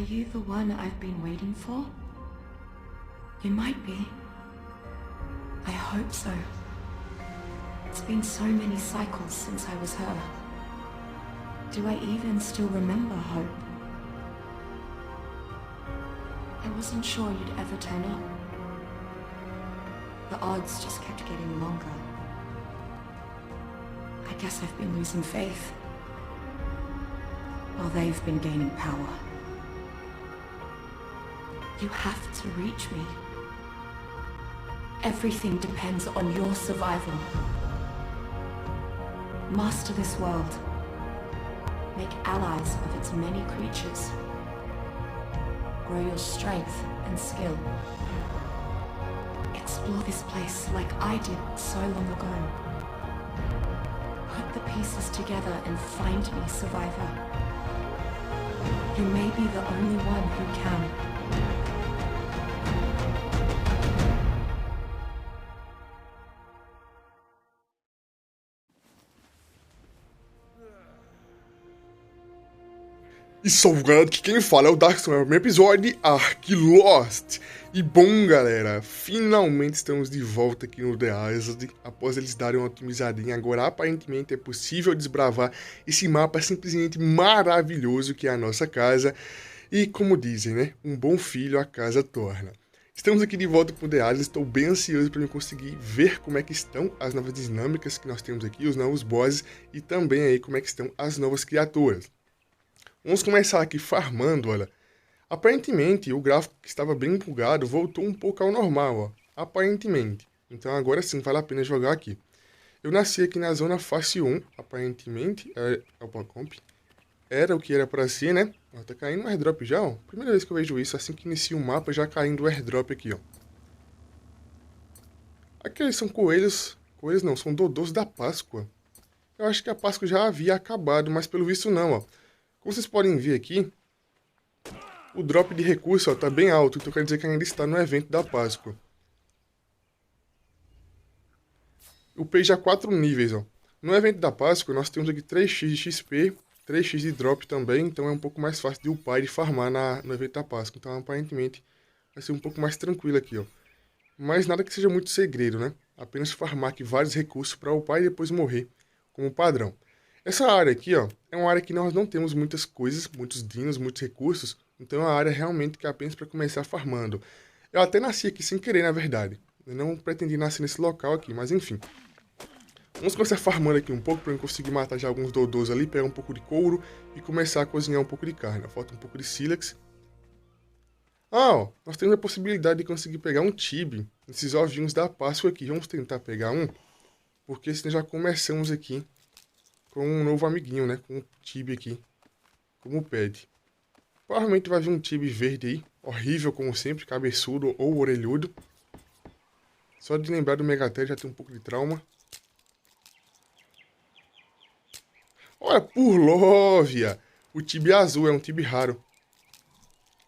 you the one I've been waiting for? You might be. I hope so. It's been so many cycles since I was her. Do I even still remember Hope? I wasn't sure you'd ever turn up. The odds just kept getting longer. I guess I've been losing faith, while they've been gaining power. You have to reach me. Everything depends on your survival. Master this world. Make allies of its many creatures. Grow your strength and skill. Explore this place like I did so long ago. Put the pieces together and find me, survivor. You may be the only one who can. E salvando que quem fala é o Darkson, é o primeiro episódio de Ark Lost. E bom, galera, finalmente estamos de volta aqui no The Island, após eles darem uma otimizadinha. Agora, aparentemente, é possível desbravar esse mapa simplesmente maravilhoso que é a nossa casa. E, como dizem, né, um bom filho a casa torna. Estamos aqui de volta pro The Island, estou bem ansioso para conseguir ver como é que estão as novas dinâmicas que nós temos aqui, os novos bosses, e também aí como é que estão as novas criaturas. Vamos começar aqui farmando, olha. Aparentemente, o gráfico que estava bem bugado voltou um pouco ao normal, ó. Aparentemente. Então agora sim vale a pena jogar aqui. Eu nasci aqui na zona fase 1, aparentemente. Opa, comp. Era o que era para ser, né? Ó, tá caindo um airdrop já, ó. Primeira vez que eu vejo isso, assim que inicia o mapa, já caindo o airdrop aqui, ó. Aqueles são coelhos... Coelhos não, são dodôs da Páscoa. Eu acho que a Páscoa já havia acabado, mas pelo visto não, ó. Como vocês podem ver aqui, o drop de recurso está bem alto, então quer dizer que ainda está no evento da Páscoa. Eu upei já 4 níveis, ó. No evento da Páscoa nós temos aqui 3x de XP, 3x de drop também, então é um pouco mais fácil de upar e de farmar no evento da Páscoa. Então aparentemente vai ser um pouco mais tranquilo aqui, ó. Mas nada que seja muito segredo, né? Apenas farmar aqui vários recursos para upar e depois morrer, como padrão. Essa área aqui, ó, é uma área que nós não temos muitas coisas, muitos dinos, muitos recursos, então é uma área realmente que é apenas para começar farmando. Eu até nasci aqui sem querer, na verdade. Eu não pretendi nascer nesse local aqui, mas enfim. Vamos começar farmando aqui um pouco para eu conseguir matar já alguns dodôs ali, pegar um pouco de couro e começar a cozinhar um pouco de carne. Falta um pouco de sílex. Ah, ó, nós temos a possibilidade de conseguir pegar um tibi, esses ovinhos da Páscoa aqui. Vamos tentar pegar um, porque senão já começamos aqui com um novo amiguinho, né? Com um tibi aqui, como pede. Provavelmente vai vir um tibi verde aí, horrível como sempre, cabeçudo ou orelhudo. Só de lembrar do Megatéria já tem um pouco de trauma. Olha, Purlóvia! O tibi azul é um tibi raro.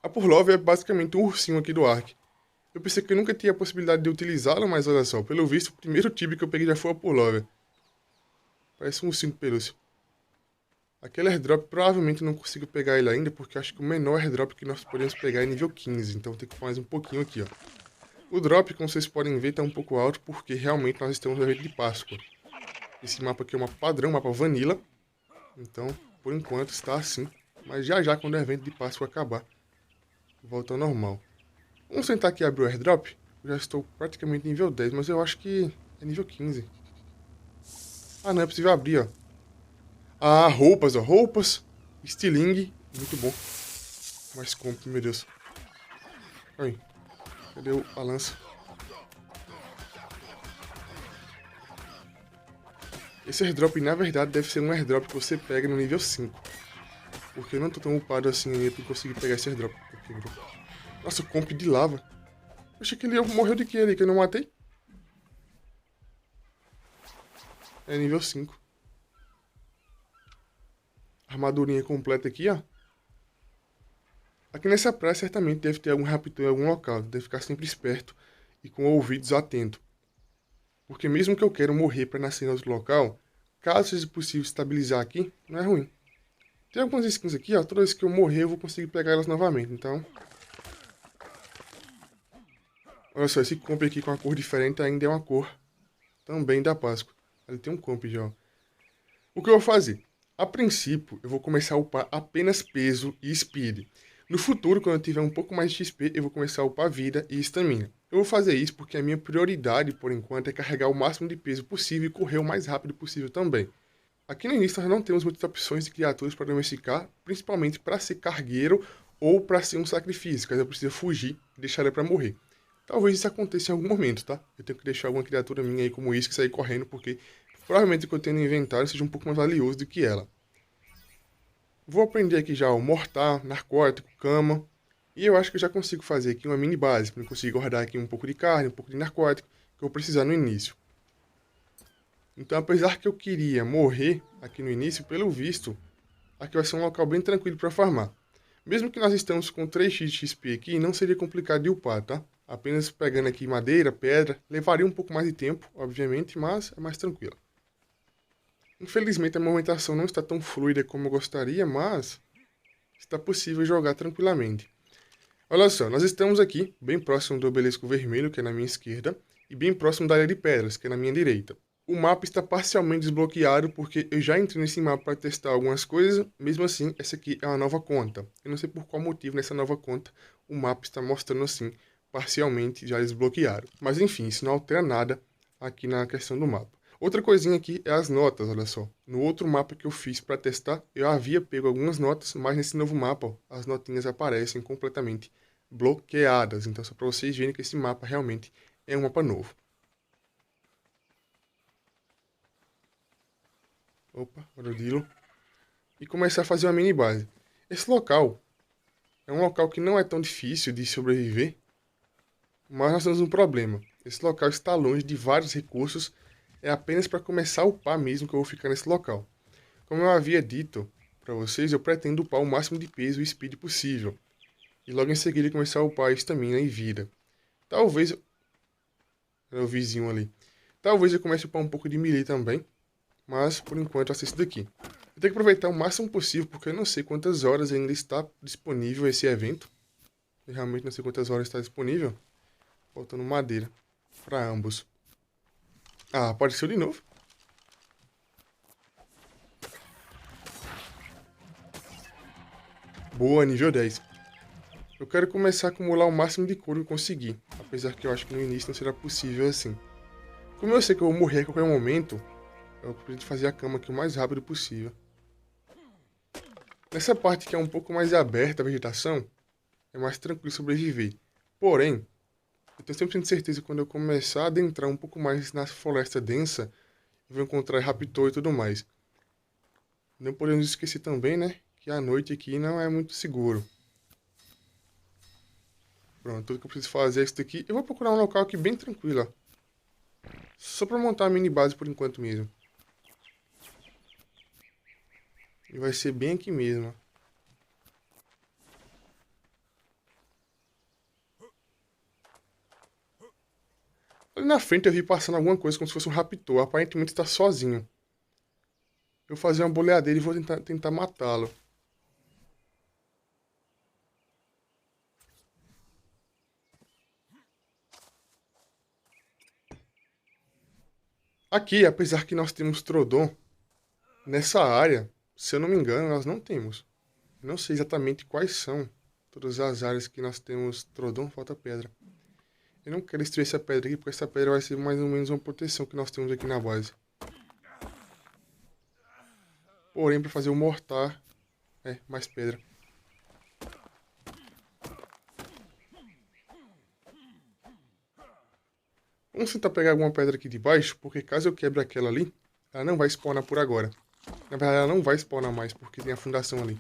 A Purlóvia é basicamente um ursinho aqui do Ark. Eu pensei que eu nunca tinha a possibilidade de utilizá-la, mas olha só, pelo visto, o primeiro tibi que eu peguei já foi a Purlóvia. Parece um ursinho de pelúcia. Aquele airdrop provavelmente não consigo pegar ele ainda, porque acho que o menor airdrop que nós podemos pegar é nível 15, então tem que mais um pouquinho aqui, ó. O drop, como vocês podem ver, está um pouco alto, porque realmente nós estamos no evento de Páscoa. Esse mapa aqui é um mapa padrão, um mapa vanilla, então, por enquanto, está assim. Mas já já, quando o evento de Páscoa acabar, volta ao normal. Vamos tentar aqui abrir o airdrop. Eu já estou praticamente nível 10, mas eu acho que é nível 15. Ah, não, é possível abrir, ó. Ah, roupas, ó. Roupas. Stiling. Muito bom. Mais compro, meu Deus. Aí. Cadê a lança? Esse airdrop, na verdade, deve ser um airdrop que você pega no nível 5. Porque eu não tô tão upado assim ainda pra conseguir pegar esse airdrop. Nossa, comp de lava. Eu achei que ele morreu de quê ali, que eu não matei? É nível 5. Armadurinha completa aqui, ó. Aqui nessa praia certamente deve ter algum raptor em algum local. Deve ficar sempre esperto e com ouvidos atentos. Porque mesmo que eu queira morrer para nascer em outro local, caso seja possível estabilizar aqui, não é ruim. Tem algumas skins aqui, ó, toda vez que eu morrer eu vou conseguir pegar elas novamente, então... Olha só, esse comp aqui com uma cor diferente ainda é uma cor também da Páscoa. Ali tem um comp já, ó. O que eu vou fazer? A princípio, eu vou começar a upar apenas peso e speed. No futuro, quando eu tiver um pouco mais de XP, eu vou começar a upar vida e estamina. Eu vou fazer isso porque a minha prioridade, por enquanto, é carregar o máximo de peso possível e correr o mais rápido possível também. Aqui no início, nós não temos muitas opções de criaturas para domesticar, principalmente para ser cargueiro ou para ser um sacrifício, caso eu precise fugir e deixar ela para morrer. Talvez isso aconteça em algum momento, tá? Eu tenho que deixar alguma criatura minha aí como isso que sair correndo, porque provavelmente o que eu tenho no inventário seja um pouco mais valioso do que ela. Vou aprender aqui já o mortar, narcótico, cama. E eu acho que eu já consigo fazer aqui uma mini base, para eu conseguir guardar aqui um pouco de carne, um pouco de narcótico, que eu vou precisar no início. Então, apesar que eu queria morrer aqui no início, pelo visto, aqui vai ser um local bem tranquilo para farmar. Mesmo que nós estamos com 3x de XP aqui, não seria complicado de upar, tá? Apenas pegando aqui madeira, pedra, levaria um pouco mais de tempo, obviamente, mas é mais tranquilo. Infelizmente a movimentação não está tão fluida como eu gostaria, mas está possível jogar tranquilamente. Olha só, nós estamos aqui, bem próximo do obelisco vermelho, que é na minha esquerda, e bem próximo da área de pedras, que é na minha direita. O mapa está parcialmente desbloqueado, porque eu já entrei nesse mapa para testar algumas coisas, mesmo assim, essa aqui é uma nova conta. Eu não sei por qual motivo nessa nova conta o mapa está mostrando assim, parcialmente já desbloqueado. Mas enfim, isso não altera nada aqui na questão do mapa. Outra coisinha aqui é as notas, olha só. No outro mapa que eu fiz para testar, eu havia pego algumas notas, mas nesse novo mapa, ó, as notinhas aparecem completamente bloqueadas. Então, só para vocês verem que esse mapa realmente é um mapa novo. Opa, Rodilo. E começar a fazer uma mini base. Esse local é um local que não é tão difícil de sobreviver, mas nós temos um problema. Esse local está longe de vários recursos. É apenas para começar a upar mesmo que eu vou ficar nesse local. Como eu havia dito para vocês, eu pretendo upar o máximo de peso e speed possível. E logo em seguida começar a upar estamina e vida. Talvez... Era o vizinho ali. Talvez eu comece a upar um pouco de melee também. Mas, por enquanto, eu assisto daqui. Eu tenho que aproveitar o máximo possível, porque eu não sei quantas horas ainda está disponível esse evento. Eu realmente não sei quantas horas está disponível. Faltando madeira para ambos. Ah, apareceu de novo. Boa, nível 10. Eu quero começar a acumular o máximo de couro que eu conseguir. Apesar que eu acho que no início não será possível assim. Como eu sei que eu vou morrer a qualquer momento, eu preciso fazer a cama aqui o mais rápido possível. Nessa parte que é um pouco mais aberta a vegetação, é mais tranquilo sobreviver. Porém, eu tenho sempre certeza que quando eu começar a adentrar um pouco mais na floresta densa, eu vou encontrar raptor e tudo mais. Não podemos esquecer também, né, que a noite aqui não é muito seguro. Pronto, tudo que eu preciso fazer é isso daqui. Eu vou procurar um local aqui bem tranquilo, ó. Só pra montar a mini base por enquanto mesmo. E vai ser bem aqui mesmo. Ali na frente eu vi passando alguma coisa como se fosse um raptor. Aparentemente está sozinho. Eu vou fazer uma boleadeira e vou tentar matá-lo. Aqui, apesar que nós temos Troodon, nessa área, se eu não me engano, nós não temos. Não sei exatamente quais são todas as áreas que nós temos Troodon, falta pedra. Eu não quero destruir essa pedra aqui, porque essa pedra vai ser mais ou menos uma proteção que nós temos aqui na base. Porém, para fazer o mortar, mais pedra. Vamos tentar pegar alguma pedra aqui de baixo, porque caso eu quebre aquela ali, ela não vai spawnar por agora. Na verdade, ela não vai spawnar mais, porque tem a fundação ali.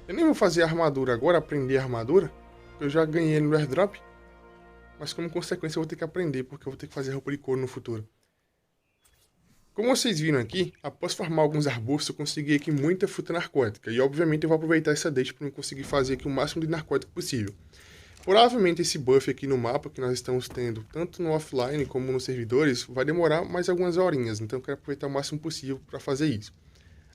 Eu nem vou fazer a armadura agora, aprender a armadura, porque eu já ganhei no airdrop. Mas como consequência eu vou ter que aprender, porque eu vou ter que fazer roupa de couro no futuro. Como vocês viram aqui, após farmar alguns arbustos, eu consegui aqui muita fruta narcótica. E obviamente eu vou aproveitar essa deixa para conseguir fazer aqui o máximo de narcótico possível. Provavelmente esse buff aqui no mapa que nós estamos tendo, tanto no offline como nos servidores, vai demorar mais algumas horinhas, então eu quero aproveitar o máximo possível para fazer isso.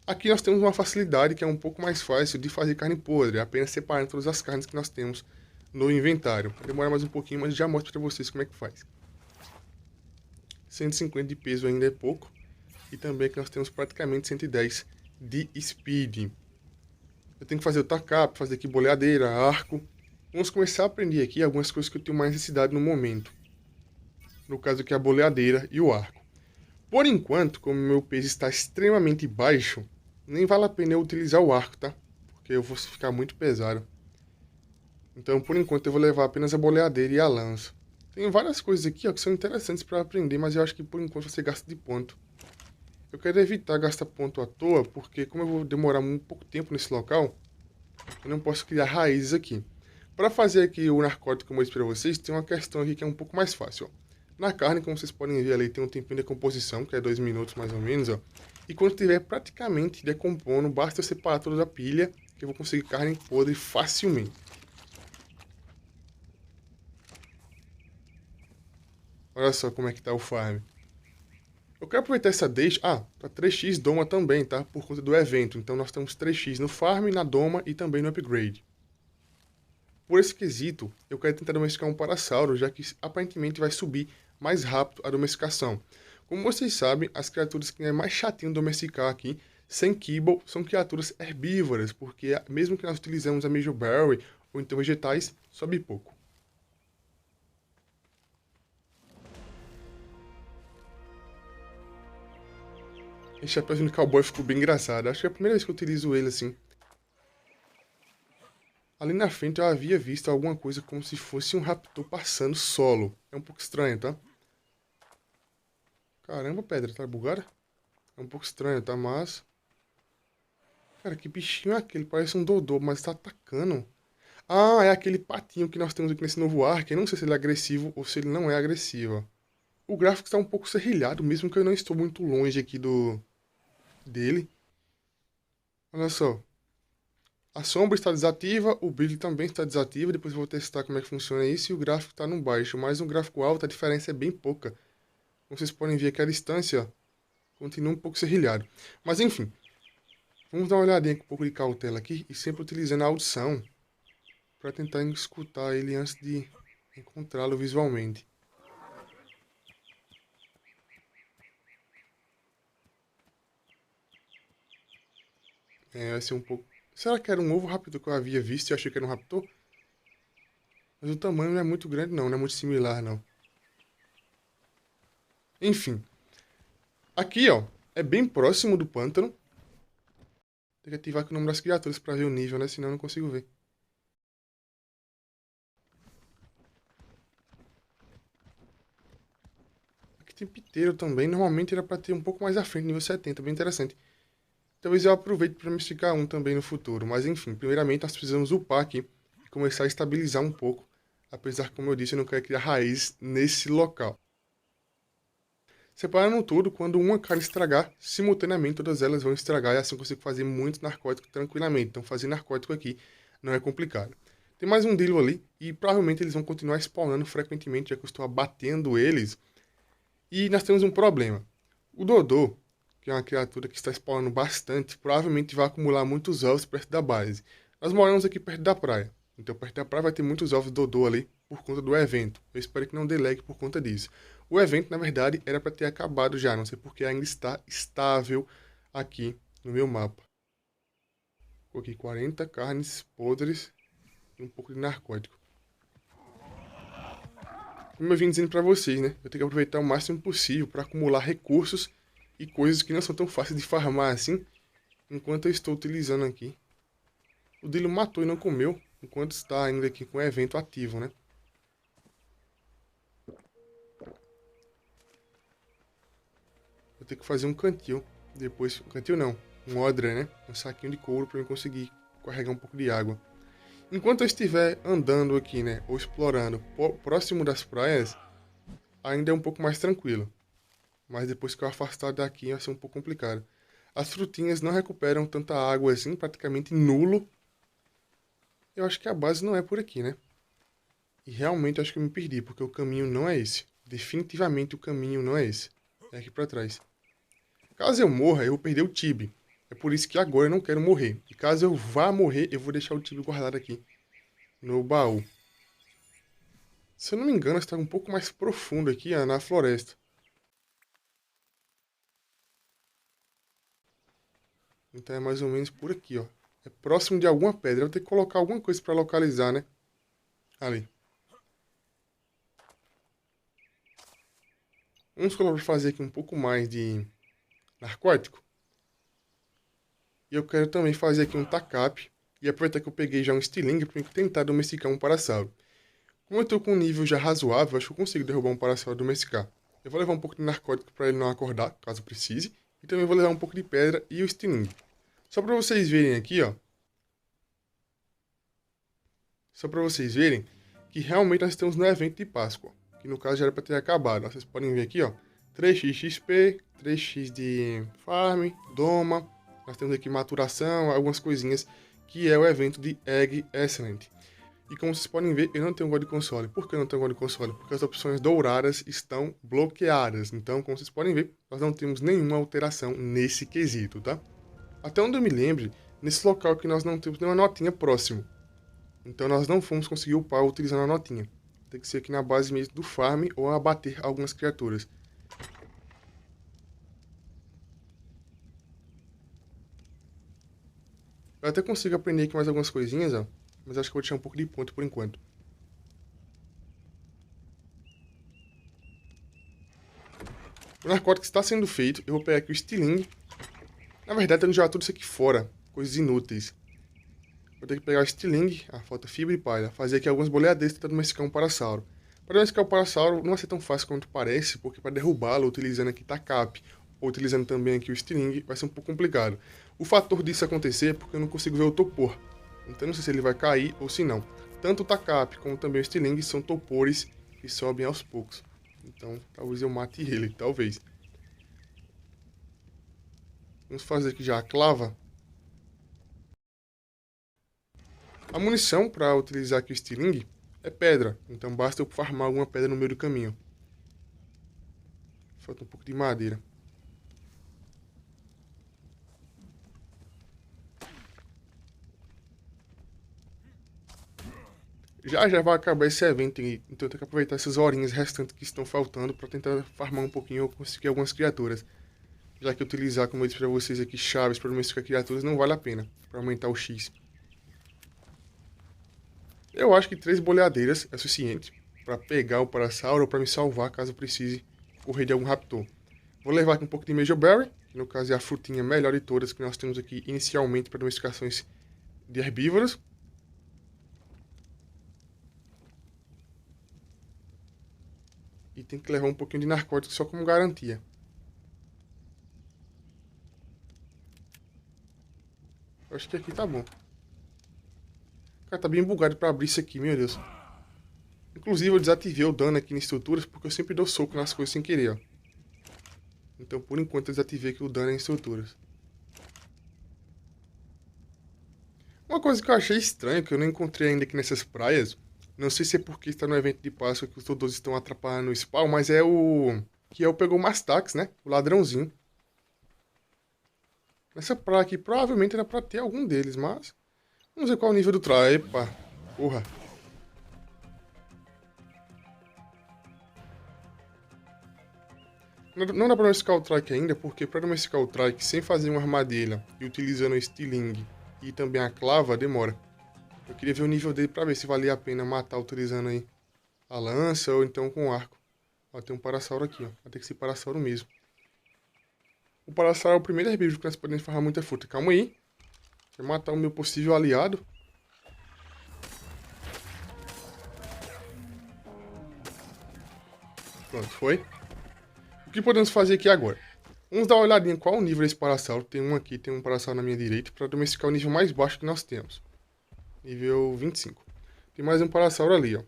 Aqui nós temos uma facilidade que é um pouco mais fácil de fazer carne podre, apenas separando todas as carnes que nós temos no inventário. Vai demorar mais um pouquinho, mas já mostro para vocês como é que faz. 150 de peso ainda é pouco, e também aqui nós temos praticamente 110 de speed. Eu tenho que fazer o tacape, fazer aqui boleadeira, arco. Vamos começar a aprender aqui algumas coisas que eu tenho mais necessidade no momento. No caso aqui a boleadeira e o arco. Por enquanto, como meu peso está extremamente baixo, nem vale a pena eu utilizar o arco, tá? Porque eu vou ficar muito pesado. Então, por enquanto, eu vou levar apenas a boleadeira e a lança. Tem várias coisas aqui, ó, que são interessantes para aprender, mas eu acho que por enquanto você gasta de ponto. Eu quero evitar gastar ponto à toa, porque como eu vou demorar um pouco tempo nesse local, eu não posso criar raízes aqui. Para fazer aqui o narcótico, como eu disse para vocês, tem uma questão aqui que é um pouco mais fácil, ó. Na carne, como vocês podem ver ali, tem um tempinho de decomposição, que é 2 minutos mais ou menos, ó. E quando estiver praticamente decompondo, basta eu separar toda a pilha, que eu vou conseguir carne podre facilmente. Olha só como é que tá o farm. Eu quero aproveitar essa deixa... Ah, tá 3x doma também, tá? Por conta do evento. Então nós temos 3x no farm, na doma e também no upgrade. Por esse quesito, eu quero tentar domesticar um parasauro, já que aparentemente vai subir mais rápido a domesticação. Como vocês sabem, as criaturas que é mais chatinho domesticar aqui, sem kibble, são criaturas herbívoras, porque mesmo que nós utilizemos a Mejoberry ou então vegetais, sobe pouco. Esse chapéuzinho de cowboy ficou bem engraçado. Acho que é a primeira vez que eu utilizo ele assim. Ali na frente eu havia visto alguma coisa como se fosse um raptor passando solo. É um pouco estranho, tá? Caramba, pedra, tá bugada? É um pouco estranho, tá? Mas... Cara, que bichinho é aquele? Parece um dodô, mas tá atacando. Ah, é aquele patinho que nós temos aqui nesse novo arco. Eu não sei se ele é agressivo ou se ele não é agressivo. O gráfico está um pouco serrilhado, mesmo que eu não estou muito longe aqui dele. Olha só. A sombra está desativa, o brilho também está desativo. Depois eu vou testar como é que funciona isso. E o gráfico está no baixo, mas no gráfico alto a diferença é bem pouca. Como vocês podem ver aqui, a distância continua um pouco serrilhado. Mas enfim, vamos dar uma olhadinha com um pouco de cautela aqui. E sempre utilizando a audição para tentar escutar ele antes de encontrá-lo visualmente. Vai ser um pouco... Será que era um ovo raptor que eu havia visto e eu achei que era um raptor? Mas o tamanho não é muito grande não, não é muito similar não. Enfim. Aqui, ó, é bem próximo do pântano. Tem que ativar aqui o nome das criaturas para ver o nível, né? Senão eu não consigo ver. Aqui tem piteiro também. Normalmente era para ter um pouco mais à frente, nível 70. Bem interessante. Talvez eu aproveite para misticar um também no futuro. Mas enfim, primeiramente nós precisamos upar aqui e começar a estabilizar um pouco. Apesar que, como eu disse, eu não quero criar raiz nesse local. Separando tudo, quando uma carne estragar, simultaneamente todas elas vão estragar. E assim eu consigo fazer muito narcótico tranquilamente. Então fazer narcótico aqui não é complicado. Tem mais um Dilo ali e provavelmente eles vão continuar spawnando frequentemente, já que eu estou abatendo eles. E nós temos um problema. O Dodô, que é uma criatura que está spawnando bastante, provavelmente vai acumular muitos ovos perto da base. Nós moramos aqui perto da praia, então perto da praia vai ter muitos ovos Dodô ali por conta do evento. Eu espero que não delegue por conta disso. O evento, na verdade, era para ter acabado já, não sei porque ainda está estável aqui no meu mapa. Coloquei 40 carnes podres e um pouco de narcótico. Como eu vim dizendo para vocês, né? Eu tenho que aproveitar o máximo possível para acumular recursos e coisas que não são tão fáceis de farmar assim, enquanto eu estou utilizando aqui. O Dilo matou e não comeu, enquanto está ainda aqui com o evento ativo, né? Vou ter que fazer um cantil, depois, um cantil não, um odre, né? Um saquinho de couro para eu conseguir carregar um pouco de água. Enquanto eu estiver andando aqui, né, ou explorando próximo das praias, ainda é um pouco mais tranquilo. Mas depois que eu afastar daqui vai ser um pouco complicado. As frutinhas não recuperam tanta água assim, praticamente nulo. Eu acho que a base não é por aqui, né? E realmente acho que eu me perdi, porque o caminho não é esse. Definitivamente o caminho não é esse. É aqui pra trás. Caso eu morra, eu vou perder o Tibi. É por isso que agora eu não quero morrer. E caso eu vá morrer, eu vou deixar o Tibi guardado aqui no baú. Se eu não me engano, está um pouco mais profundo aqui, ó, na floresta. Então é mais ou menos por aqui, ó. É próximo de alguma pedra. Eu vou ter que colocar alguma coisa para localizar, né? Ali. Vamos fazer aqui um pouco mais de narcótico. E eu quero também fazer aqui um tacape. E aproveitar que eu peguei já um estilingue para tentar domesticar um parasauro. Como eu tô com um nível já razoável, acho que eu consigo derrubar um parasauro e domesticar. Eu vou levar um pouco de narcótico para ele não acordar, caso precise. E também vou levar um pouco de pedra e o estilingue. Só para vocês verem aqui, ó. Só para vocês verem que realmente nós estamos no evento de Páscoa. Que no caso já era para ter acabado. Vocês podem ver aqui, ó. 3x XP, 3x de farm, doma. Nós temos aqui maturação, algumas coisinhas. Que é o evento de Egg Excellent. E como vocês podem ver, eu não tenho God de console. Por que eu não tenho God de console? Porque as opções douradas estão bloqueadas. Então, como vocês podem ver, nós não temos nenhuma alteração nesse quesito, tá? Até onde eu me lembre, nesse local aqui nós não temos nenhuma notinha próximo. Então nós não fomos conseguir upar utilizando a notinha. Tem que ser aqui na base mesmo do farm ou abater algumas criaturas. Eu até consigo aprender aqui mais algumas coisinhas, ó. Mas acho que eu vou deixar um pouco de ponto por enquanto. O narcótico está sendo feito. Eu vou pegar aqui o estilingue. Na verdade, eu tenho que jogar tudo isso aqui fora. Coisas inúteis. Vou ter que pegar o estilingue. Falta fibra e palha. Fazer aqui algumas boleadeiras tentando domesticar um parasauro. Para domesticar o parasauro não vai ser tão fácil quanto parece. Porque para derrubá-lo utilizando aqui tacape ou utilizando também aqui o estilingue vai ser um pouco complicado. O fator disso acontecer é porque eu não consigo ver o topor. Então não sei se ele vai cair ou se não. Tanto o tacape como também o estilingue são topores que sobem aos poucos. Então talvez eu mate ele, talvez. Vamos fazer aqui já a clava. A munição para utilizar aqui o estilingue é pedra. Então basta eu farmar alguma pedra no meio do caminho. Falta um pouco de madeira. Já vai acabar esse evento, então eu tenho que aproveitar essas horinhas restantes que estão faltando para tentar farmar um pouquinho ou conseguir algumas criaturas. Já que utilizar, como eu disse para vocês aqui, chaves para domesticar criaturas não vale a pena, para aumentar o X. Eu acho que 3 boleadeiras é suficiente para pegar o parasauro ou para me salvar caso eu precise correr de algum raptor. Vou levar aqui um pouco de Mejoberry, que no caso é a frutinha melhor de todas que nós temos aqui inicialmente para domesticações de herbívoros. E tem que levar um pouquinho de narcótico só como garantia. Eu acho que aqui tá bom. Cara, tá bem bugado pra abrir isso aqui, meu Deus. Inclusive eu desativei o dano aqui em estruturas porque eu sempre dou soco nas coisas sem querer, ó. Então por enquanto eu desativei aqui o dano em estruturas. Uma coisa que eu achei estranha, que eu não encontrei ainda aqui nessas praias, não sei se é porque está no evento de Páscoa que os todos estão atrapalhando o spawn, mas é o... que é o pegou Mastax, né? O ladrãozinho. Nessa praia aqui provavelmente era pra ter algum deles, mas... vamos ver qual é o nível do try. Epa, porra. Não dá pra domesticar o trike ainda, porque para domesticar o trike sem fazer uma armadilha e utilizando o estilingue e também a clava, demora. Eu queria ver o nível dele pra ver se valia a pena matar utilizando aí a lança ou então com o arco. Ó, tem um parasauro aqui, ó. Vai ter que ser parasauro mesmo. O parasauro é o primeiro herbívoro que nós podemos farmar muita fruta. Calma aí. Vou matar o meu possível aliado. Pronto, foi. O que podemos fazer aqui agora? Vamos dar uma olhadinha qual o nível desse parasauro. Tem um aqui, tem um parasauro na minha direita, para domesticar o nível mais baixo que nós temos. Nível 25. Tem mais um parasauro ali, ó.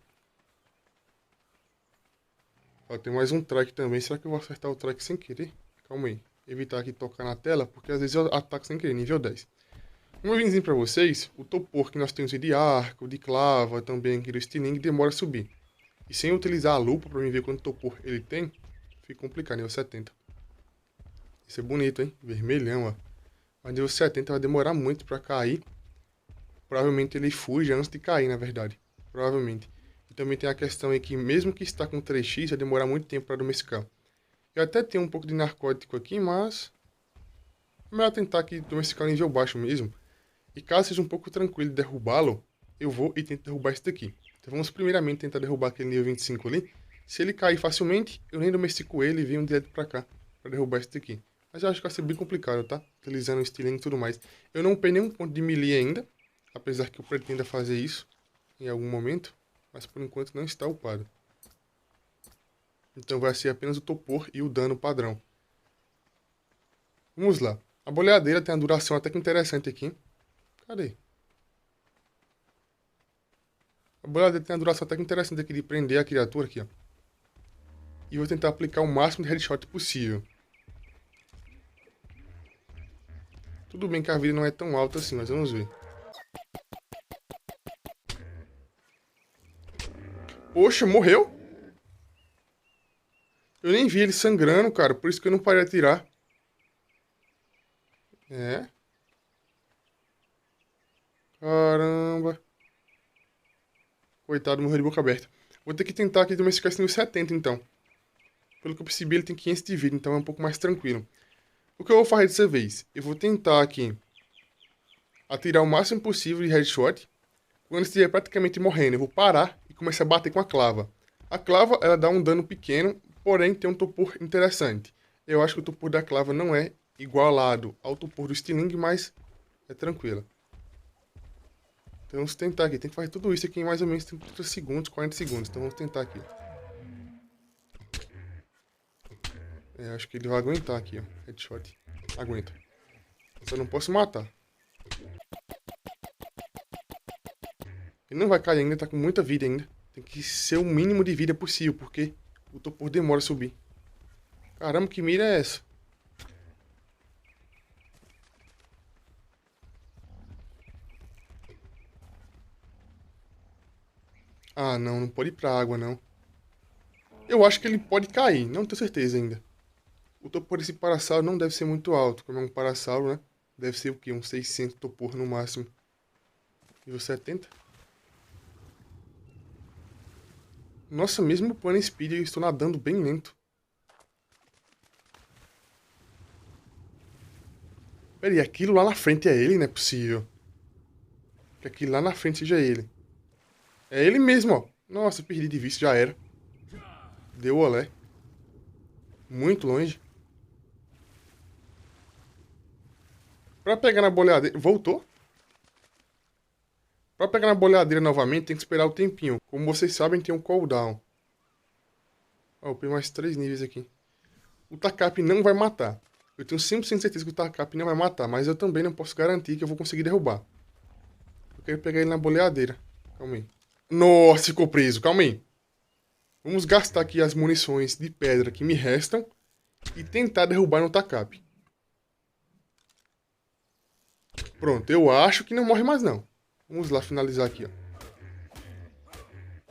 Ó, tem mais um trike também. Será que eu vou acertar o trike sem querer? Calma aí. Evitar aqui tocar na tela, porque às vezes eu ataco sem querer. Nível 10. Como eu vim dizer pra vocês, o topor que nós temos de arco, de clava, também aqui do estilingue, demora a subir. E sem utilizar a lupa pra mim ver quanto topor ele tem, fica complicado, nível 70. Isso é bonito, hein? Vermelhão, ó. Mas nível 70 vai demorar muito pra cair. Provavelmente ele fuja antes de cair, na verdade. Provavelmente. E também tem a questão aí que mesmo que está com 3x, vai demorar muito tempo pra domesticar. Eu até tenho um pouco de narcótico aqui, mas... é melhor tentar aqui domesticar no nível baixo mesmo. E caso seja um pouco tranquilo derrubá-lo, eu vou e tento derrubar esse daqui. Então vamos primeiramente tentar derrubar aquele nível 25 ali. Se ele cair facilmente, eu nem domestico ele e venho direto pra cá, pra derrubar esse daqui. Mas eu acho que vai ser bem complicado, tá? Utilizando o estilingue e tudo mais. Eu não upei nenhum ponto de melee ainda, apesar que eu pretenda fazer isso em algum momento. Mas por enquanto não está upado. Então vai ser apenas o topor e o dano padrão. Vamos lá. A boleadeira tem uma duração até que interessante aqui. Cadê? A boleadeira tem uma duração até que interessante aqui de prender a criatura aqui, ó. E vou tentar aplicar o máximo de headshot possível. Tudo bem que a vida não é tão alta assim, mas vamos ver. Poxa, morreu? Eu nem vi ele sangrando, cara. Por isso que eu não parei de atirar. É. Caramba. Coitado, morreu de boca aberta. Vou ter que tentar aqui domesticar esse nível 70, então. Pelo que eu percebi, ele tem 500 de vida, então é um pouco mais tranquilo. O que eu vou fazer dessa vez? Eu vou tentar aqui atirar o máximo possível de headshot. Quando estiver praticamente morrendo, eu vou parar e começar a bater com a clava. A clava, ela dá um dano pequeno, porém tem um topor interessante. Eu acho que o topor da clava não é igualado ao topor do estilingue, mas é tranquilo. Então vamos tentar aqui. Tem que fazer tudo isso aqui em mais ou menos 30 segundos, 40 segundos. Então vamos tentar aqui. Acho que ele vai aguentar aqui, ó. Headshot. Aguenta. Só não posso matar. Ele não vai cair ainda, tá com muita vida ainda. Tem que ser o mínimo de vida possível, porque o topor demora a subir. Caramba, que mira é essa? Ah, não, não pode ir pra água, não. Eu acho que ele pode cair, não tenho certeza ainda. O topor desse parasauro não deve ser muito alto, como é um parasauro, né? Deve ser o quê? Uns 600 topor no máximo. Nível 70. Nossa, mesmo upando speed, eu estou nadando bem lento. Pera aí, aquilo lá na frente é ele? Não é possível. Que aquilo lá na frente seja ele. É ele mesmo, ó. Nossa, perdi de vista, já era. Deu olé. Muito longe. Pra pegar na boleadeira... Voltou? Pra pegar na boleadeira novamente, tem que esperar o tempinho. Como vocês sabem, tem um cooldown. Ó, eu peguei mais 3 níveis aqui. O Takap não vai matar. Eu tenho 100% de certeza que o Takap não vai matar, mas eu também não posso garantir que eu vou conseguir derrubar. Eu quero pegar ele na boleadeira. Calma aí. Nossa, ficou preso. Calma aí. Vamos gastar aqui as munições de pedra que me restam e tentar derrubar no Takap. Pronto, eu acho que não morre mais não. Vamos lá finalizar aqui, ó.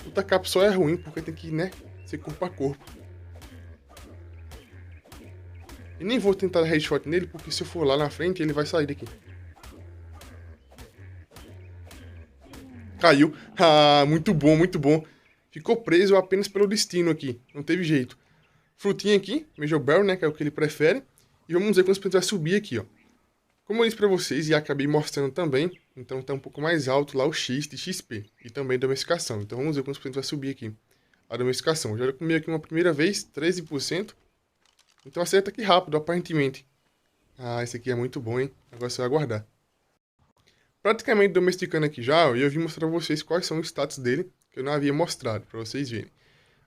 O Takap só é ruim porque tem que, né, ser corpo a corpo. E nem vou tentar headshot nele, porque se eu for lá na frente, ele vai sair daqui. Caiu. Ah, muito bom, muito bom. Ficou preso apenas pelo destino aqui. Não teve jeito. Frutinha aqui, Major Berry, né, que é o que ele prefere. E vamos ver quando a gente vai subir aqui, ó. Como eu disse pra vocês, e acabei mostrando também, então tá um pouco mais alto lá o X de XP. E também domesticação. Então vamos ver quantos por cento vai subir aqui. A domesticação. Já comi aqui uma primeira vez, 13%. Então acerta aqui rápido, aparentemente. Ah, esse aqui é muito bom, hein? Agora você vai guardar. Praticamente domesticando aqui já, eu vim mostrar pra vocês quais são os status dele, que eu não havia mostrado, pra vocês verem.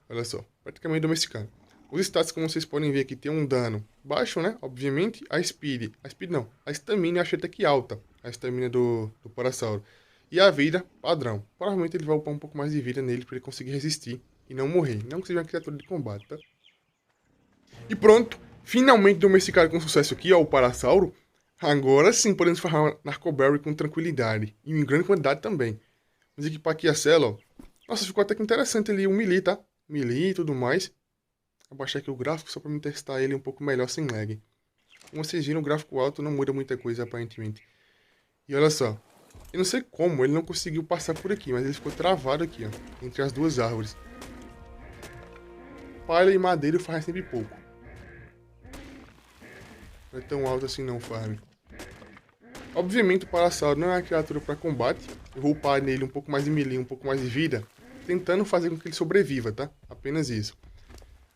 Olha só, praticamente domesticando. Os status, como vocês podem ver aqui, tem um dano baixo, né? Obviamente, a speed não, a stamina eu achei até que alta, a stamina do Parasauro. E a vida, padrão. Provavelmente ele vai upar um pouco mais de vida nele pra ele conseguir resistir e não morrer. Não que seja uma criatura de combate, tá? E pronto, finalmente domesticado com sucesso aqui, ó, o Parasauro. Agora sim podemos farmar Narcoberry com tranquilidade. E em grande quantidade também. Vamos equipar aqui a cela, ó. Nossa, ficou até que interessante ali o melee, tá? Melee e tudo mais. Vou baixar aqui o gráfico só pra me testar ele um pouco melhor sem lag. Como vocês viram, o gráfico alto não muda muita coisa aparentemente. E olha só. Eu não sei como ele não conseguiu passar por aqui, mas ele ficou travado aqui, ó. Entre as duas árvores. Palha e madeira fazem sempre pouco. Não é tão alto assim não, farm. Obviamente o Parasauro não é uma criatura para combate. Eu vou upar nele um pouco mais de melee, um pouco mais de vida, tentando fazer com que ele sobreviva, tá? Apenas isso.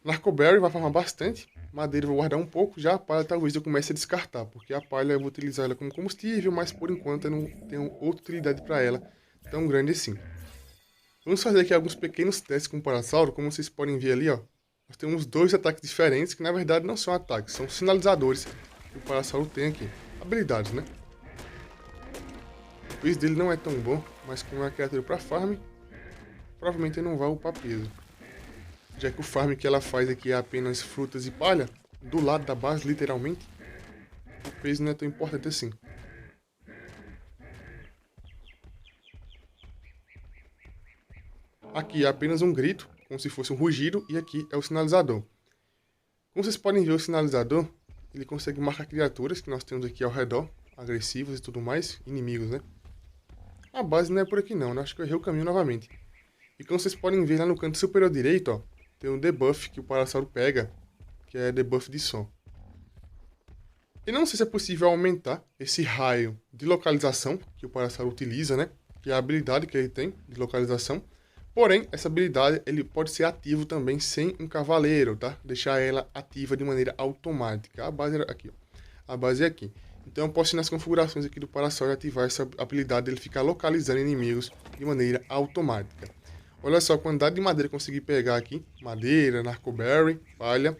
Narcoberry vai farmar bastante. Madeira eu vou guardar um pouco. Já a palha talvez eu comece a descartar, porque a palha eu vou utilizar ela como combustível, mas por enquanto eu não tenho outra utilidade para ela tão grande assim. Vamos fazer aqui alguns pequenos testes com o Parasauro. Como vocês podem ver ali, ó. Nós temos dois ataques diferentes, que na verdade não são ataques, são sinalizadores que o Parasauro tem aqui. Habilidades, né? O peso dele não é tão bom, mas como é uma criatura para farm, provavelmente ele não vai upar peso. Já que o farm que ela faz aqui é apenas frutas e palha, do lado da base, literalmente, o peso não é tão importante assim. Aqui é apenas um grito, como se fosse um rugido, e aqui é o sinalizador. Como vocês podem ver, o sinalizador, ele consegue marcar criaturas que nós temos aqui ao redor, agressivos e tudo mais, inimigos, né? A base não é por aqui não, né? Acho que eu errei o caminho novamente. E como vocês podem ver lá no canto superior direito, ó, tem um debuff que o Parasauro pega, que é debuff de som. E não sei se é possível aumentar esse raio de localização que o Parasauro utiliza, né? Que é a habilidade que ele tem de localização. Porém, essa habilidade ele pode ser ativo também sem um cavaleiro, tá? Deixar ela ativa de maneira automática. A base é aqui, ó. A base é aqui. Então eu posso ir nas configurações aqui do Parasauro e ativar essa habilidade dele ficar localizando inimigos de maneira automática. Olha só a quantidade de madeira que eu consegui pegar aqui. Madeira, Narcoberry, palha.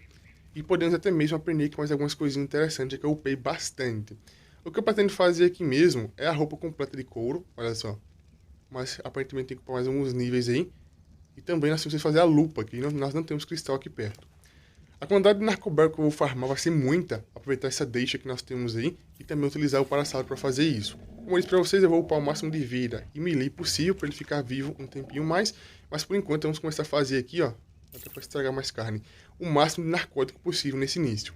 E podemos até mesmo aprender aqui mais algumas coisinhas interessantes que eu upei bastante. O que eu pretendo fazer aqui mesmo é a roupa completa de couro, olha só. Mas aparentemente tem que upar mais alguns níveis aí. E também nós temos que fazer a lupa, que nós não temos cristal aqui perto. A quantidade de Narcoberry que eu vou farmar vai ser muita. Aproveitar essa deixa que nós temos aí. E também utilizar o Parasauro para fazer isso. Como eu disse para vocês, eu vou upar o máximo de vida e melee possível para ele ficar vivo um tempinho mais. Mas por enquanto vamos começar a fazer aqui, ó. Até para estragar mais carne. O máximo de narcótico possível nesse início.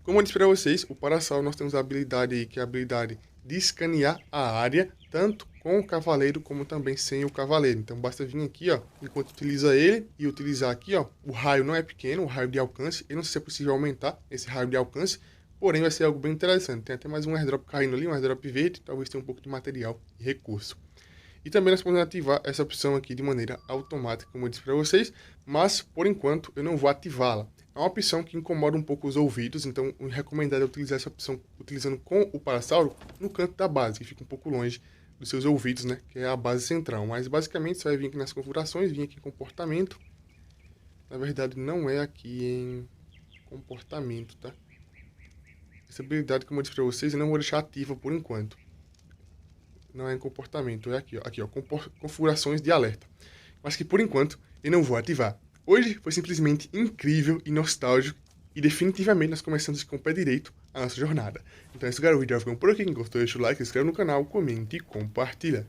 Como eu disse para vocês, o Parasauro nós temos a habilidade aí, que é a habilidade de escanear a área, tanto com o cavaleiro como também sem o cavaleiro. Então basta vir aqui, ó, enquanto utiliza ele e utilizar aqui, ó, o raio não é pequeno, o raio de alcance. Eu não sei se é possível aumentar esse raio de alcance, porém vai ser algo bem interessante. Tem até mais um airdrop caindo ali, um airdrop verde, talvez tenha um pouco de material e recurso. E também nós podemos ativar essa opção aqui de maneira automática, como eu disse para vocês, mas por enquanto eu não vou ativá-la. É uma opção que incomoda um pouco os ouvidos, então o recomendado é utilizar essa opção utilizando com o Parasauro no canto da base, que fica um pouco longe dos seus ouvidos, né? Que é a base central. Mas basicamente você vai vir aqui nas configurações, vir aqui em comportamento. Na verdade não é aqui em comportamento, tá? Essa habilidade, como eu disse para vocês, eu não vou deixar ativa por enquanto. Não é em comportamento, é aqui, ó, configurações de alerta. Mas que por enquanto eu não vou ativar. Hoje foi simplesmente incrível e nostálgico e definitivamente nós começamos com o pé direito a nossa jornada. Então é isso, galera, o vídeo vai ficando por aqui. Quem gostou, deixa o like, se inscreve no canal, comente e compartilha.